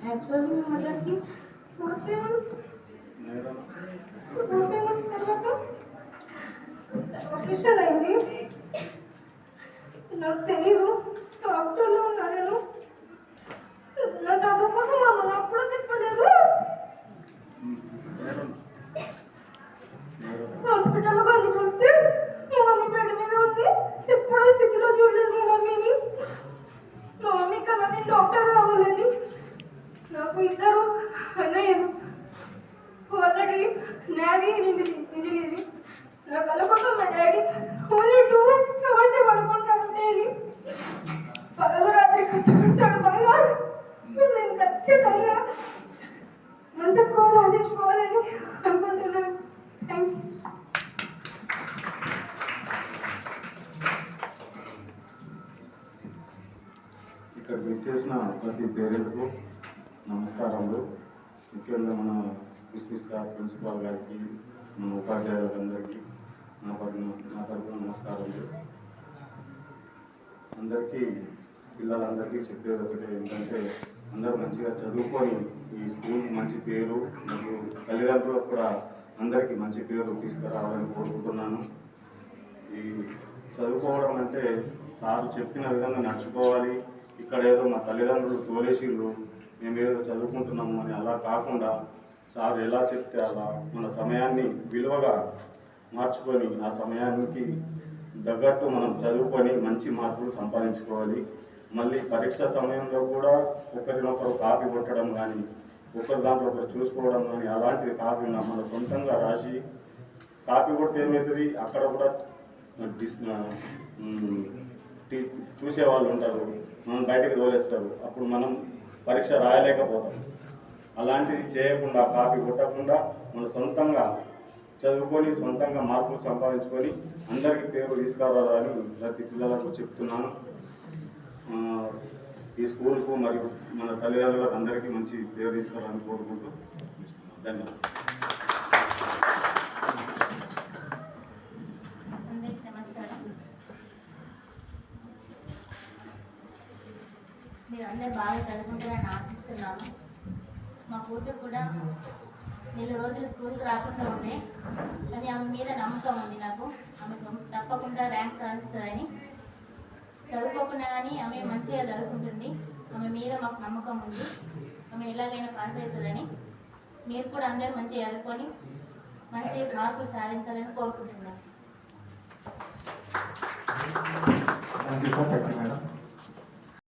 Actually మీ మదర్కి 4 months తర్వాత operation అయింది. నాకు తెలీదు, హాస్టల్లో ఉన్నా నేను. నా చదువు కోసం మా అమ్మ నాకు కూడా చెప్పలేదు. హాస్పిటల్లో కానీ చూస్తే మా మమ్మీ బెడ్ మీద ఉంది. ఎప్పుడో స్థితిలో చూడలేదు మా మమ్మీని. మా మమ్మీ కల్లా నేను డాక్టర్ కావాలని. నాకు 2 అన్నయ్యలు, ఆల్రెడీ నేవీ ఇంజనీరింగ్. నా కళ్ళ కోసం మా డాడీ ఓన్లీ 2 hours పడుకుంటాడు డైలీ. పగలు రాత్రి కష్టపడతాడు బాగా. నేను ఖచ్చితంగా మంచి స్కోర్ సాధించుకోవాలని అనుకుంటున్నాను. Thank you. ఇక్కడ విచ్చేసిన ప్రతి పేరెంట్కు నమస్కారములు. ముఖ్యంగా మన ప్రిన్సిపాల్ గారికి, మన ఉపాధ్యాయులందరికీ నా తరఫున నమస్కారములు. అందరికీ పిల్లలందరికీ చెప్పేది ఒకటే ఏంటంటే, అందరూ మంచిగా చదువుకొని ఈ స్కూల్కి మంచి పేరు, మరియు తల్లిదండ్రులకు కూడా అందరికీ మంచి పేరు తీసుకురావాలని కోరుకుంటున్నాను. ఈ చదువుకోవడం అంటే సార్ చెప్పిన విధంగా నడుచుకోవాలి. ఇక్కడ ఏదో మా తల్లిదండ్రులు తోలేసిళ్ళు, మేమేదో చదువుకుంటున్నాము అని అలా కాకుండా సార్ ఎలా చెప్తే అలా మన సమయాన్ని విలువగా మార్చుకొని ఆ సమయానికి తగ్గట్టు మనం చదువుకొని మంచి మార్కులు సంపాదించుకోవాలి. మళ్ళీ పరీక్ష సమయంలో కూడా ఒకరినొకరు కాపీ కొట్టడం కానీ, ఒకరి దాంట్లో ఒకరు చూసుకోవడం కానీ అలాంటివి కాకుండా మన సొంతంగా రాసి కాపీ కొడితే ఏమవుతుంది, అక్కడ కూడా చూసేవాళ్ళు ఉంటారు, మనం బయటకు తోలేస్తారు. అప్పుడు మనం పరీక్ష రాయలేకపోతాం. అలాంటివి చేయకుండా, కాపీ కొట్టకుండా మన సొంతంగా చదువుకొని సొంతంగా మార్కులు సంపాదించుకొని అందరికీ పేరు తీసుకురావాలని ప్రతి పిల్లలకు చెప్తున్నాను. ఈ స్కూల్కు మరియు మన తల్లిదండ్రులకు అందరికీ మంచి పేరు తీసుకురావాలని కోరుకుంటూ ధన్యవాదాలు. మీరు అందరు బాగా చదువుకుంటారని ఆశిస్తున్నాను. మా కూతురు కూడా 4 రోజులు స్కూల్కి రాకుండా ఉండే, కానీ ఆమె మీద నమ్మకం ఉంది నాకు. ఆమె తప్పకుండా ర్యాంక్ సాధిస్తుందని. చదువుకోకుండా కానీ ఆమె మంచిగా చదువుకుంటుంది. ఆమె మీద మాకు నమ్మకం ఉంది. ఆమె ఎలాగైనా పాస్ అవుతుందని. మీరు కూడా అందరూ మంచిగా చదువుకొని మంచి మార్కులు సాధించాలని కోరుకుంటున్నాను.